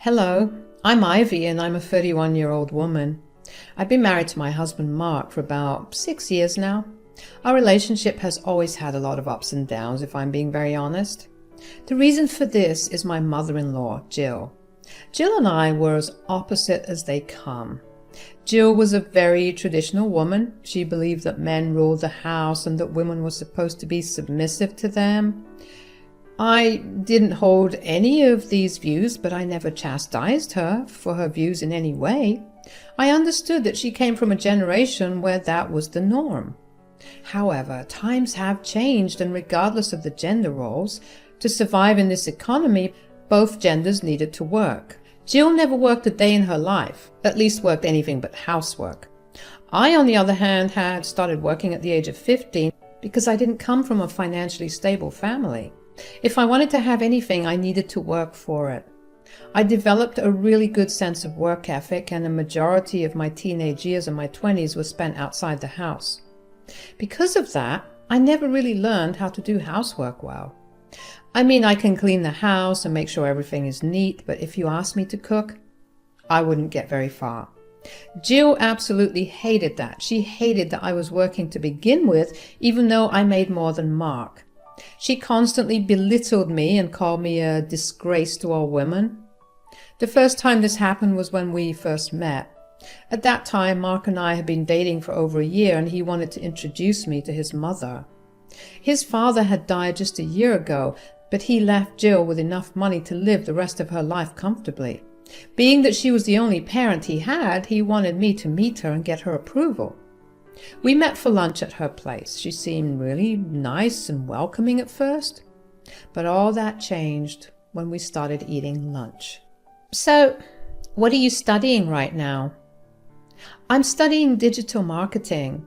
Hello, I'm Ivy and I'm a 31-year-old woman. I've been married to my husband Mark for about 6 years now. Our relationship has always had a lot of ups and downs, if I'm being very honest. The reason for this is my mother-in-law, Jill. Jill and I were as opposite as they come. Jill was a very traditional woman. She believed that men ruled the house and that women were supposed to be submissive to them. I didn't hold any of these views, but I never chastised her for her views in any way. I understood that she came from a generation where that was the norm. However, times have changed, and regardless of the gender roles, to survive in this economy, both genders needed to work. Jill never worked a day in her life, at least worked anything but housework. I, on the other hand, had started working at the age of 15 because I didn't come from a financially stable family. If I wanted to have anything, I needed to work for it. I developed a really good sense of work ethic, and a majority of my teenage years and my 20s were spent outside the house. Because of that, I never really learned how to do housework well. I mean, I can clean the house and make sure everything is neat, but if you asked me to cook, I wouldn't get very far. Jill absolutely hated that. She hated that I was working to begin with, even though I made more than Mark. She constantly belittled me and called me a disgrace to all women. The first time this happened was when we first met. At that time, Mark and I had been dating for over a year, and he wanted to introduce me to his mother. His father had died just a year ago, but he left Jill with enough money to live the rest of her life comfortably. Being that she was the only parent he had, he wanted me to meet her and get her approval. We met for lunch at her place. She seemed really nice and welcoming at first, but all that changed when we started eating lunch. So, what are you studying right now? I'm studying digital marketing.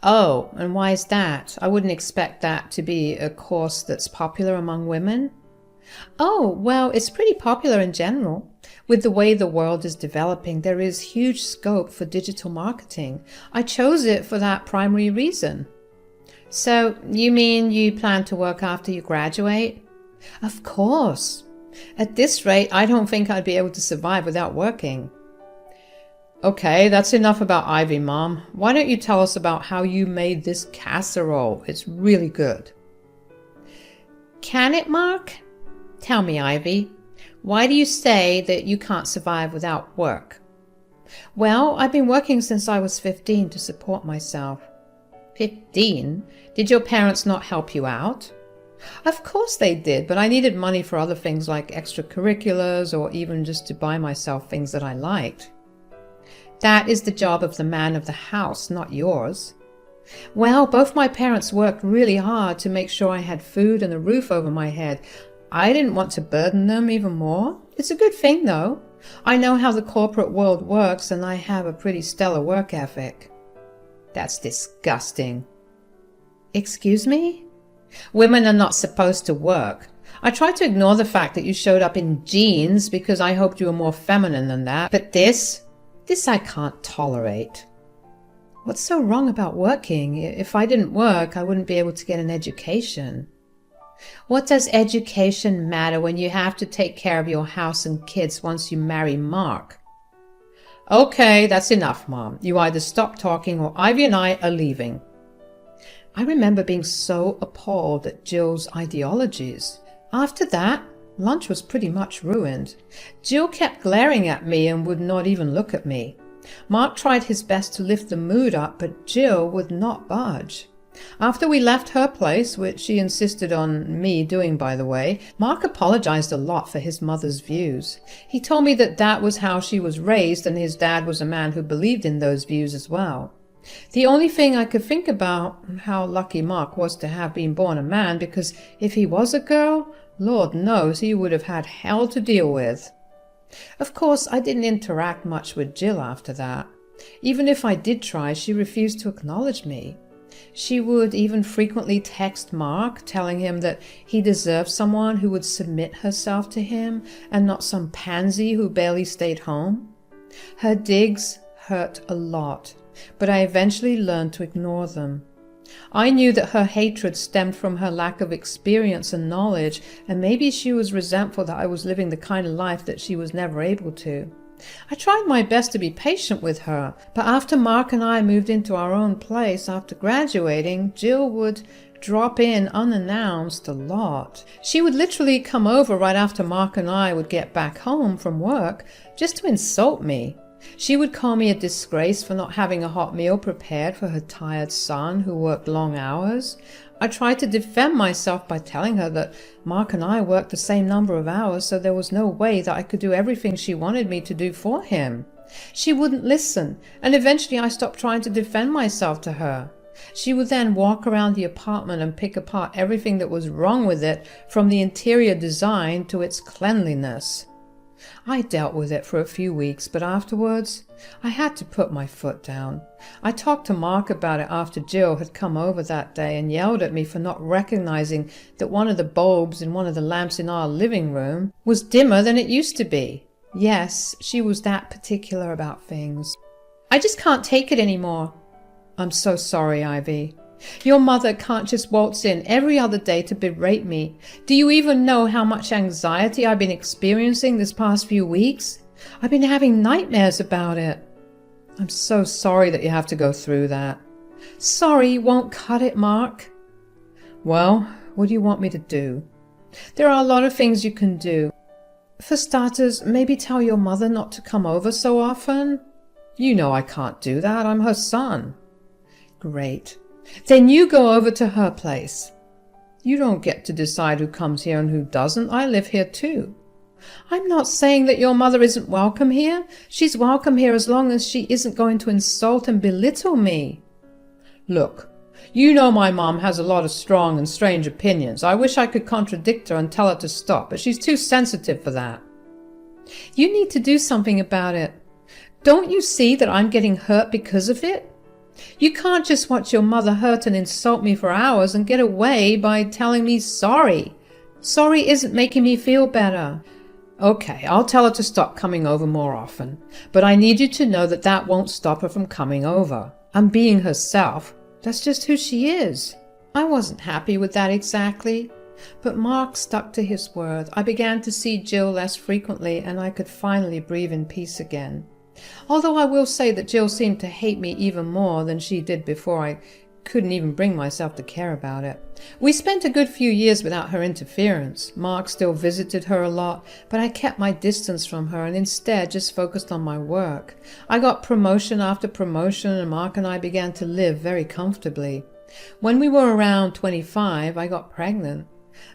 Oh, and why is that? I wouldn't expect that to be a course that's popular among women. Oh, well, it's pretty popular in general. With the way the world is developing, there is huge scope for digital marketing. I chose it for that primary reason. So, you mean you plan to work after you graduate? Of course. At this rate, I don't think I'd be able to survive without working. Okay, that's enough about Ivy, Mom. Why don't you tell us about how you made this casserole? It's really good. Can it, Mark? Tell me, Ivy, why do you say that you can't survive without work? Well, I've been working since I was 15 to support myself. 15? Did your parents not help you out? Of course they did, but I needed money for other things like extracurriculars or even just to buy myself things that I liked. That is the job of the man of the house, not yours. Well, both my parents worked really hard to make sure I had food and a roof over my head. I didn't want to burden them even more. It's a good thing, though. I know how the corporate world works, and I have a pretty stellar work ethic. That's disgusting. Excuse me? Women are not supposed to work. I tried to ignore the fact that you showed up in jeans because I hoped you were more feminine than that, but this I can't tolerate. What's so wrong about working? If I didn't work, I wouldn't be able to get an education. What does education matter when you have to take care of your house and kids once you marry Mark? Okay, that's enough, Mom. You either stop talking or Ivy and I are leaving. I remember being so appalled at Jill's ideologies. After that, lunch was pretty much ruined. Jill kept glaring at me and would not even look at me. Mark tried his best to lift the mood up, but Jill would not budge. After we left her place, which she insisted on me doing, by the way, Mark apologized a lot for his mother's views. He told me that that was how she was raised, and his dad was a man who believed in those views as well. The only thing I could think about, how lucky Mark was to have been born a man, because if he was a girl, Lord knows he would have had hell to deal with. Of course, I didn't interact much with Jill after that. Even if I did try, she refused to acknowledge me. She would even frequently text Mark, telling him that he deserved someone who would submit herself to him and not some pansy who barely stayed home. Her digs hurt a lot, but I eventually learned to ignore them. I knew that her hatred stemmed from her lack of experience and knowledge, and maybe she was resentful that I was living the kind of life that she was never able to. I tried my best to be patient with her, but after Mark and I moved into our own place after graduating, Jill would drop in unannounced a lot. She would literally come over right after Mark and I would get back home from work just to insult me. She would call me a disgrace for not having a hot meal prepared for her tired son who worked long hours. I tried to defend myself by telling her that Mark and I worked the same number of hours, so there was no way that I could do everything she wanted me to do for him. She wouldn't listen, and eventually I stopped trying to defend myself to her. She would then walk around the apartment and pick apart everything that was wrong with it, from the interior design to its cleanliness. I dealt with it for a few weeks, but afterwards, I had to put my foot down. I talked to Mark about it after Jill had come over that day and yelled at me for not recognizing that one of the bulbs in one of the lamps in our living room was dimmer than it used to be. Yes, she was that particular about things. I just can't take it anymore. I'm so sorry, Ivy. Your mother can't just waltz in every other day to berate me. Do you even know how much anxiety I've been experiencing this past few weeks? I've been having nightmares about it. I'm so sorry that you have to go through that. Sorry won't cut it, Mark. Well, what do you want me to do? There are a lot of things you can do. For starters, maybe tell your mother not to come over so often. You know I can't do that. I'm her son. Great. Then you go over to her place. You don't get to decide who comes here and who doesn't. I live here too. I'm not saying that your mother isn't welcome here. She's welcome here as long as she isn't going to insult and belittle me. Look, you know my mom has a lot of strong and strange opinions. I wish I could contradict her and tell her to stop, but she's too sensitive for that. You need to do something about it. Don't you see that I'm getting hurt because of it? You can't just watch your mother hurt and insult me for hours and get away by telling me sorry. Sorry isn't making me feel better. Okay, I'll tell her to stop coming over more often, but I need you to know that that won't stop her from coming over. And being herself, that's just who she is. I wasn't happy with that exactly, but Mark stuck to his word. I began to see Jill less frequently, and I could finally breathe in peace again. Although I will say that Jill seemed to hate me even more than she did before. I couldn't even bring myself to care about it. We spent a good few years without her interference. Mark still visited her a lot, but I kept my distance from her and instead just focused on my work. I got promotion after promotion, and Mark and I began to live very comfortably. When we were around 25, I got pregnant.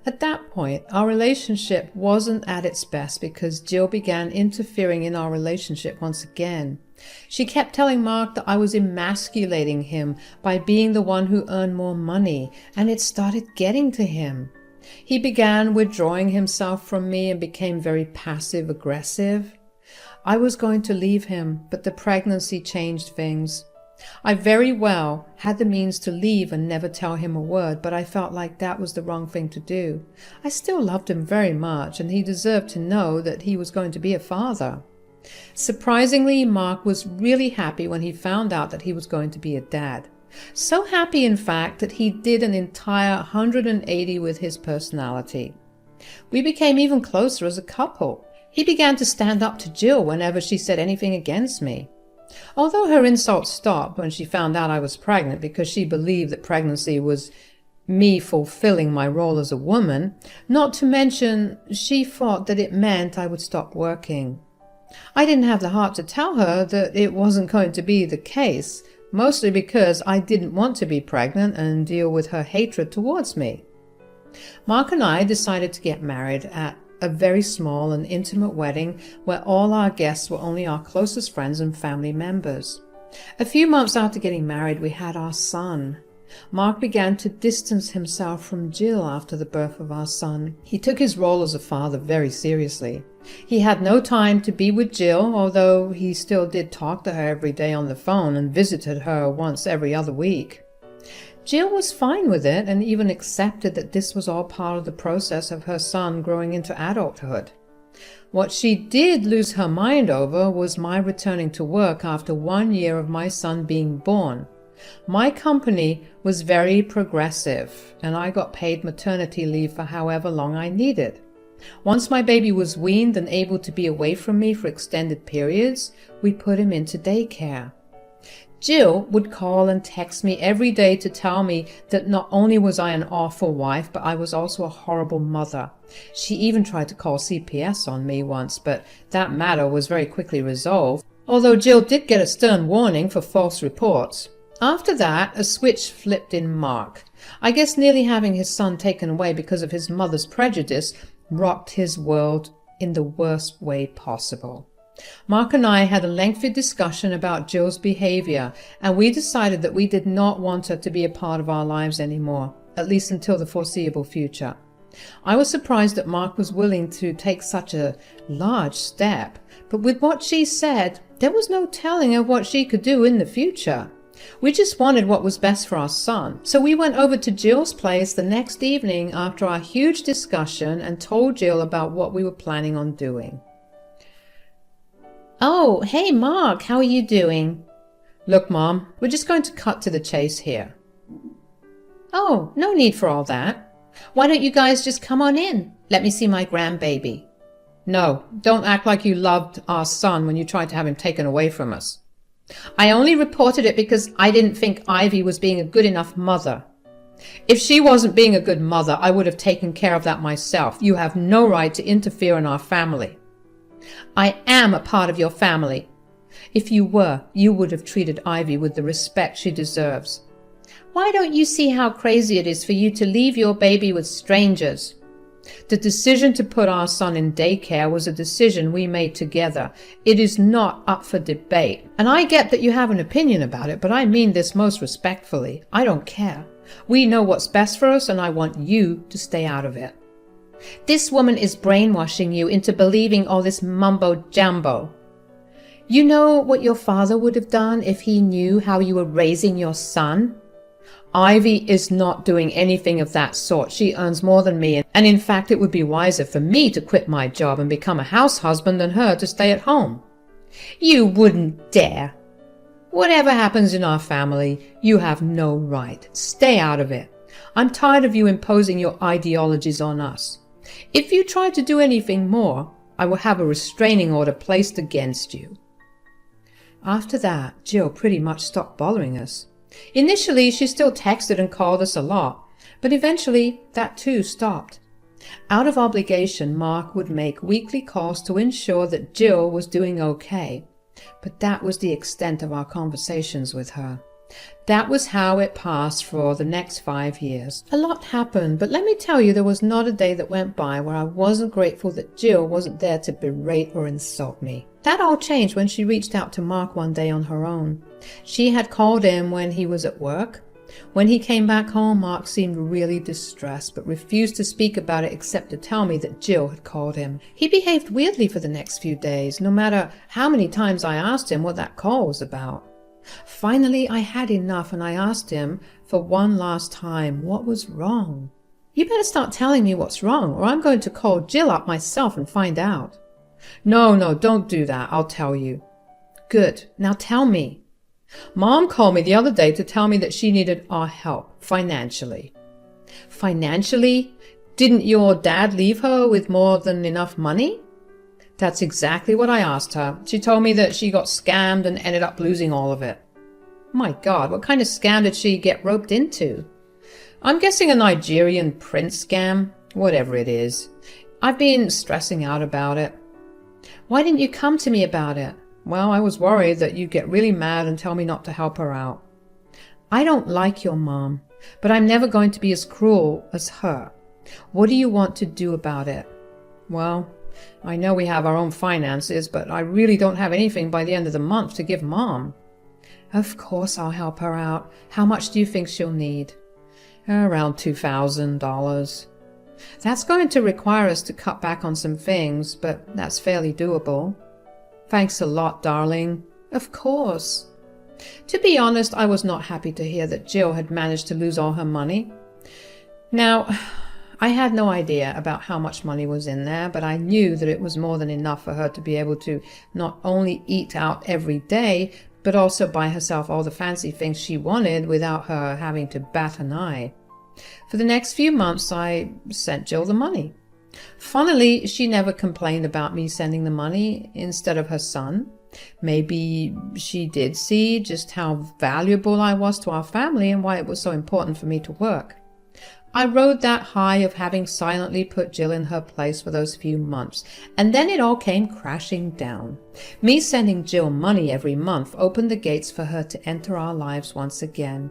At that point, our relationship wasn't at its best because Jill began interfering in our relationship once again. She kept telling Mark that I was emasculating him by being the one who earned more money, and it started getting to him. He began withdrawing himself from me and became very passive-aggressive. I was going to leave him, but the pregnancy changed things. I very well had the means to leave and never tell him a word, but I felt like that was the wrong thing to do. I still loved him very much, and he deserved to know that he was going to be a father. Surprisingly, Mark was really happy when he found out that he was going to be a dad. So happy, in fact, that he did an entire 180 with his personality. We became even closer as a couple. He began to stand up to Jill whenever she said anything against me. Although her insults stopped when she found out I was pregnant because she believed that pregnancy was me fulfilling my role as a woman, not to mention she thought that it meant I would stop working. I didn't have the heart to tell her that it wasn't going to be the case, mostly because I didn't want to be pregnant and deal with her hatred towards me. Mark and I decided to get married at a very small and intimate wedding where all our guests were only our closest friends and family members. A few months after getting married, we had our son. Mark began to distance himself from Jill after the birth of our son. He took his role as a father very seriously. He had no time to be with Jill, although he still did talk to her every day on the phone and visited her once every other week. Jill was fine with it and even accepted that this was all part of the process of her son growing into adulthood. What she did lose her mind over was my returning to work after 1 year of my son being born. My company was very progressive, and I got paid maternity leave for however long I needed. Once my baby was weaned and able to be away from me for extended periods, we put him into daycare. Jill would call and text me every day to tell me that not only was I an awful wife, but I was also a horrible mother. She even tried to call CPS on me once, but that matter was very quickly resolved, although Jill did get a stern warning for false reports. After that, a switch flipped in Mark. I guess nearly having his son taken away because of his mother's prejudice rocked his world in the worst way possible. Mark and I had a lengthy discussion about Jill's behavior, and we decided that we did not want her to be a part of our lives anymore, at least until the foreseeable future. I was surprised that Mark was willing to take such a large step, but with what she said, there was no telling of what she could do in the future. We just wanted what was best for our son, so we went over to Jill's place the next evening after our huge discussion and told Jill about what we were planning on doing. "Oh, hey Mark, how are you doing?" "Look, Mom, we're just going to cut to the chase here." "Oh, no need for all that. Why don't you guys just come on in? Let me see my grandbaby." "No, don't act like you loved our son when you tried to have him taken away from us." "I only reported it because I didn't think Ivy was being a good enough mother." "If she wasn't being a good mother, I would have taken care of that myself. You have no right to interfere in our family." "I am a part of your family. If you were, you would have treated Ivy with the respect she deserves. Why don't you see how crazy it is for you to leave your baby with strangers?" "The decision to put our son in daycare was a decision we made together. It is not up for debate. And I get that you have an opinion about it, but I mean this most respectfully. I don't care. We know what's best for us, and I want you to stay out of it." "This woman is brainwashing you into believing all this mumbo-jumbo. You know what your father would have done if he knew how you were raising your son?" "Ivy is not doing anything of that sort. She earns more than me, and in fact it would be wiser for me to quit my job and become a house husband than her to stay at home." "You wouldn't dare." "Whatever happens in our family, you have no right. Stay out of it. I'm tired of you imposing your ideologies on us. If you try to do anything more, I will have a restraining order placed against you." After that, Jill pretty much stopped bothering us. Initially, she still texted and called us a lot, but eventually that too stopped. Out of obligation, Mark would make weekly calls to ensure that Jill was doing okay, but that was the extent of our conversations with her. That was how it passed for the next 5 years. A lot happened, but let me tell you, there was not a day that went by where I wasn't grateful that Jill wasn't there to berate or insult me. That all changed when she reached out to Mark one day on her own. She had called him when he was at work. When he came back home, Mark seemed really distressed, but refused to speak about it except to tell me that Jill had called him. He behaved weirdly for the next few days, no matter how many times I asked him what that call was about. Finally, I had enough, and I asked him for one last time what was wrong. "You better start telling me what's wrong, or I'm going to call Jill up myself and find out." No, don't do that. I'll tell you." "Good. Now tell me." "Mom called me the other day to tell me that she needed our help financially." "Financially? Didn't your dad leave her with more than enough money?" "That's exactly what I asked her. She told me that she got scammed and ended up losing all of it." "My God, what kind of scam did she get roped into?" "I'm guessing a Nigerian prince scam. Whatever it is. I've been stressing out about it." "Why didn't you come to me about it?" "Well, I was worried that you'd get really mad and tell me not to help her out." "I don't like your mom, but I'm never going to be as cruel as her. What do you want to do about it?" "Well, I know we have our own finances, but I really don't have anything by the end of the month to give Mom." "Of course I'll help her out. How much do you think she'll need?" "Around $2,000. That's going to require us to cut back on some things, but that's fairly doable." "Thanks a lot, darling." "Of course." To be honest, I was not happy to hear that Jill had managed to lose all her money. Now, I had no idea about how much money was in there, but I knew that it was more than enough for her to be able to not only eat out every day, but also buy herself all the fancy things she wanted without her having to bat an eye. For the next few months, I sent Jill the money. Funnily, she never complained about me sending the money instead of her son. Maybe she did see just how valuable I was to our family and why it was so important for me to work. I rode that high of having silently put Jill in her place for those few months, and then it all came crashing down. Me sending Jill money every month opened the gates for her to enter our lives once again.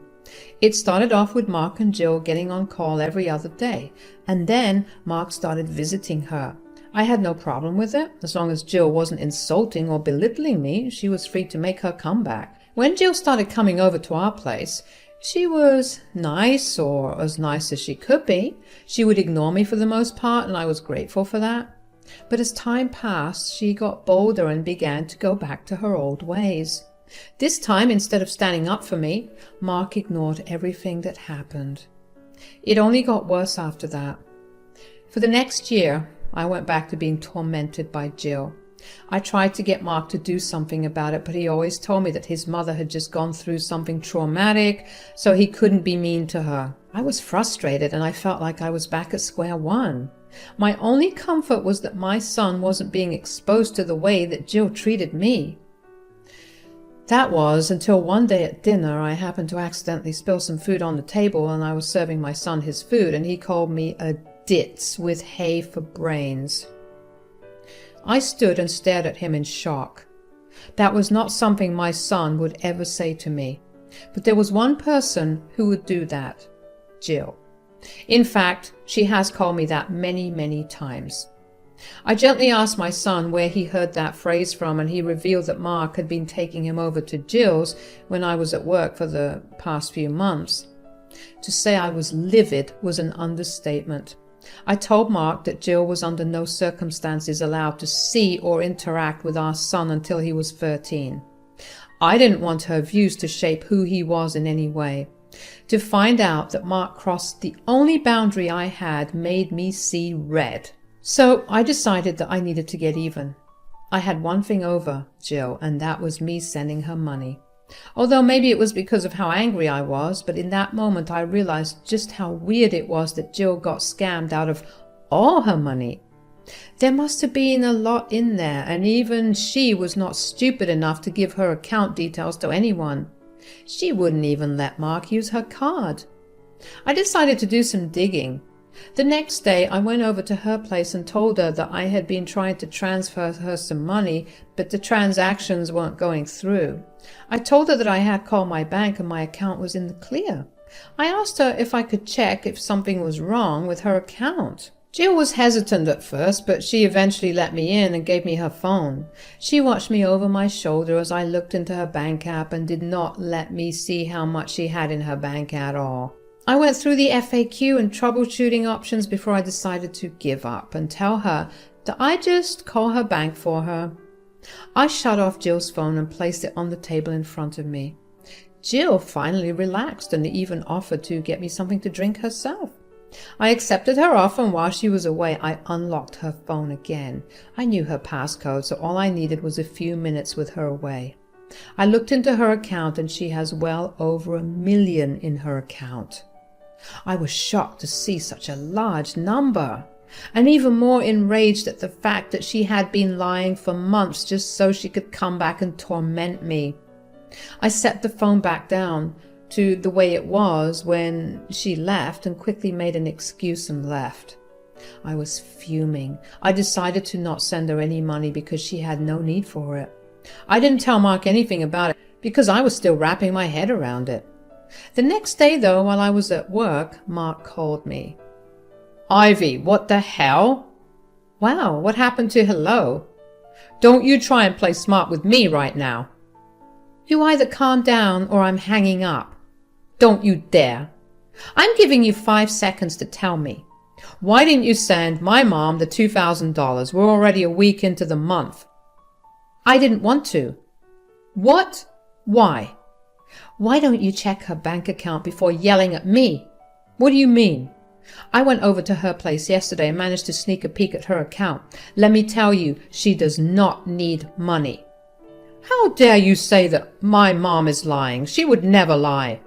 It started off with Mark and Jill getting on call every other day, and then Mark started visiting her. I had no problem with it. As long as Jill wasn't insulting or belittling me, she was free to make her comeback. When Jill started coming over to our place, she was nice, or as nice as she could be. She would ignore me for the most part, and I was grateful for that. But as time passed, she got bolder and began to go back to her old ways. This time, instead of standing up for me, Mark ignored everything that happened. It only got worse after that. For the next year, I went back to being tormented by Jill. I tried to get Mark to do something about it, but he always told me that his mother had just gone through something traumatic, so he couldn't be mean to her. I was frustrated, and I felt like I was back at square one. My only comfort was that my son wasn't being exposed to the way that Jill treated me. That was until one day at dinner I happened to accidentally spill some food on the table, and I was serving my son his food, and he called me a ditz with hay for brains. I stood and stared at him in shock. That was not something my son would ever say to me. But there was one person who would do that: Jill. In fact, she has called me that many, many times. I gently asked my son where he heard that phrase from, and he revealed that Mark had been taking him over to Jill's when I was at work for the past few months. To say I was livid was an understatement. I told Mark that Jill was under no circumstances allowed to see or interact with our son until he was 13. I didn't want her views to shape who he was in any way. To find out that Mark crossed the only boundary I had made me see red. So I decided that I needed to get even. I had one thing over Jill, and that was me sending her money. Although maybe it was because of how angry I was, but in that moment I realized just how weird it was that Jill got scammed out of all her money. There must have been a lot in there, and even she was not stupid enough to give her account details to anyone. She wouldn't even let Mark use her card. I decided to do some digging. The next day I went over to her place and told her that I had been trying to transfer her some money, but the transactions weren't going through. I told her that I had called my bank and my account was in the clear. I asked her if I could check if something was wrong with her account. Jill was hesitant at first, but she eventually let me in and gave me her phone. She watched me over my shoulder as I looked into her bank app and did not let me see how much she had in her bank at all. I went through the FAQ and troubleshooting options before I decided to give up and tell her that I'd just call her bank for her. I shut off Jill's phone and placed it on the table in front of me. Jill finally relaxed and even offered to get me something to drink herself. I accepted her offer, and while she was away, I unlocked her phone again. I knew her passcode, so all I needed was a few minutes with her away. I looked into her account, and she has well over $1 million in her account. I was shocked to see such a large number, and even more enraged at the fact that she had been lying for months just so she could come back and torment me. I set the phone back down to the way it was when she left and quickly made an excuse and left. I was fuming. I decided to not send her any money because she had no need for it. I didn't tell Mark anything about it because I was still wrapping my head around it. The next day, though, while I was at work, Mark called me. "Ivy, what the hell?" "Wow, what happened to hello?" "Don't you try and play smart with me right now." "You either calm down or I'm hanging up." "Don't you dare. I'm giving you 5 seconds to tell me. Why didn't you send my mom the $2,000? We're already a week into the month." "I didn't want to." "What? Why?" "Why don't you check her bank account before yelling at me?" "What do you mean?" "I went over to her place yesterday and managed to sneak a peek at her account. Let me tell you, she does not need money." How dare you say that my mom is lying? She would never lie.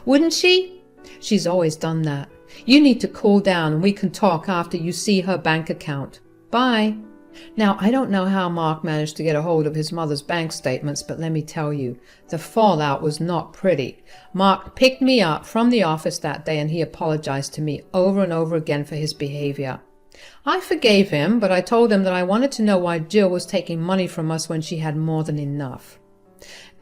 Wouldn't she? She's always done that. You need to cool down and we can talk after you see her bank account. Bye. Now, I don't know how Mark managed to get a hold of his mother's bank statements, but let me tell you, the fallout was not pretty. Mark picked me up from the office that day and he apologized to me over and over again for his behavior. I forgave him, but I told him that I wanted to know why Jill was taking money from us when she had more than enough.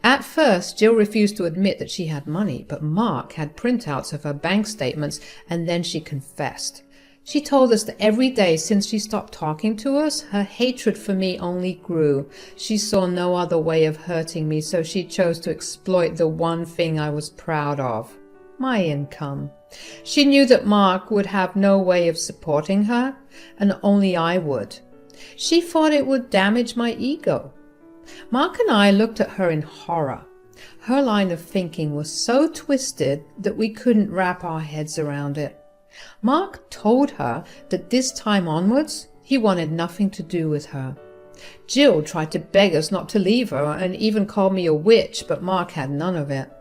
At first, Jill refused to admit that she had money, but Mark had printouts of her bank statements, and then she confessed. She told us that every day since she stopped talking to us, her hatred for me only grew. She saw no other way of hurting me, so she chose to exploit the one thing I was proud of, my income. She knew that Mark would have no way of supporting her, and only I would. She thought it would damage my ego. Mark and I looked at her in horror. Her line of thinking was so twisted that we couldn't wrap our heads around it. Mark told her that this time onwards, he wanted nothing to do with her. Jill tried to beg us not to leave her and even called me a witch, but Mark had none of it.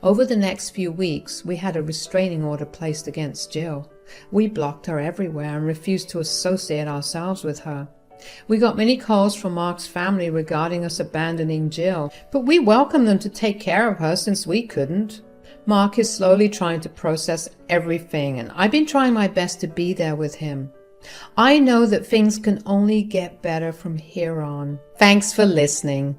Over the next few weeks, we had a restraining order placed against Jill. We blocked her everywhere and refused to associate ourselves with her. We got many calls from Mark's family regarding us abandoning Jill, but we welcomed them to take care of her since we couldn't. Mark is slowly trying to process everything, and I've been trying my best to be there with him. I know that things can only get better from here on. Thanks for listening.